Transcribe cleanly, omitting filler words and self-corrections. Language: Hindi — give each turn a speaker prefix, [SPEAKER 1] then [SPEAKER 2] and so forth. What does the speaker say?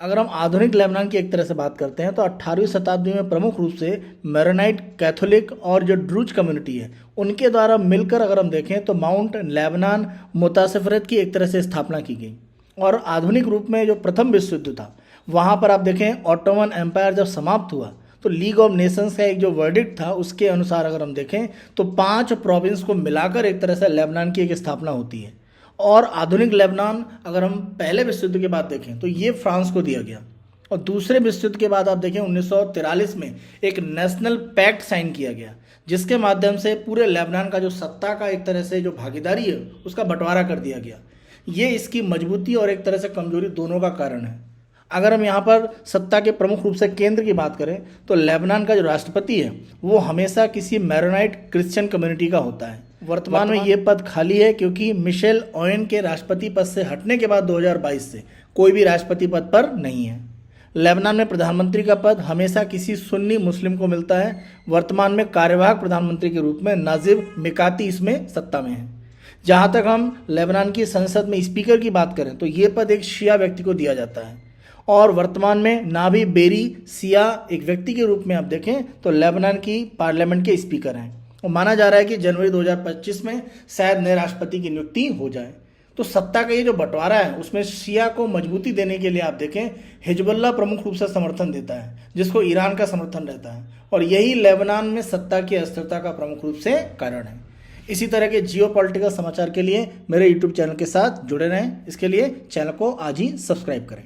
[SPEAKER 1] अगर हम आधुनिक लेबनान की एक तरह से बात करते हैं तो 18वीं शताब्दी में प्रमुख रूप से मेरोनाइट, कैथोलिक और जो ड्रूज कम्युनिटी है उनके द्वारा मिलकर अगर हम देखें तो माउंट लेबनान मुतासफरत की एक तरह से स्थापना की गई। और आधुनिक रूप में जो प्रथम विश्व युद्ध था वहाँ पर आप देखें ऑटोमन एम्पायर जब समाप्त हुआ तो लीग ऑफ नेशंस का एक जो वर्डिक्ट था उसके अनुसार अगर हम देखें तो 5 प्रोविंस को मिलाकर एक तरह से लेबनान की एक स्थापना होती है। और आधुनिक लेबनान अगर हम पहले विश्व युद्ध के बाद देखें तो ये फ्रांस को दिया गया। और दूसरे विश्व युद्ध के बाद आप देखें 1943 में एक नेशनल पैक्ट साइन किया गया जिसके माध्यम से पूरे लेबनान का जो सत्ता का एक तरह से जो भागीदारी है उसका बंटवारा कर दिया गया। ये इसकी मजबूती और एक तरह से कमजोरी दोनों का कारण है। अगर हम यहाँ पर सत्ता के प्रमुख रूप से केंद्र की बात करें तो लेबनान का जो राष्ट्रपति है वो हमेशा किसी मैरोनाइट क्रिश्चियन कम्युनिटी का होता है। वर्तमान में ये पद खाली है क्योंकि मिशेल ओयन के राष्ट्रपति पद से हटने के बाद 2022 से कोई भी राष्ट्रपति पद पर नहीं है। लेबनान में प्रधानमंत्री का पद हमेशा किसी सुन्नी मुस्लिम को मिलता है। वर्तमान में कार्यवाहक प्रधानमंत्री के रूप में नाजिब मिकाती इसमें सत्ता में है। जहाँ तक हम लेबनान की संसद में स्पीकर की बात करें तो ये पद एक शिया व्यक्ति को दिया जाता है। और वर्तमान में नाबी बेरी सिया एक व्यक्ति के रूप में आप देखें तो लेबनान की पार्लियामेंट के स्पीकर हैं। और माना जा रहा है कि जनवरी 2025 में शायद नए राष्ट्रपति की नियुक्ति हो जाए। तो सत्ता का ये जो बंटवारा है उसमें शिया को मजबूती देने के लिए आप देखें हिजबुल्लाह प्रमुख रूप से समर्थन देता है जिसको ईरान का समर्थन रहता है। और यही लेबनान में सत्ता की अस्थिरता का प्रमुख रूप से कारण है। इसी तरह के जियोपॉलिटिकल समाचार के लिए मेरे यूट्यूब चैनल के साथ जुड़े रहें। इसके लिए चैनल को आज ही सब्सक्राइब करें।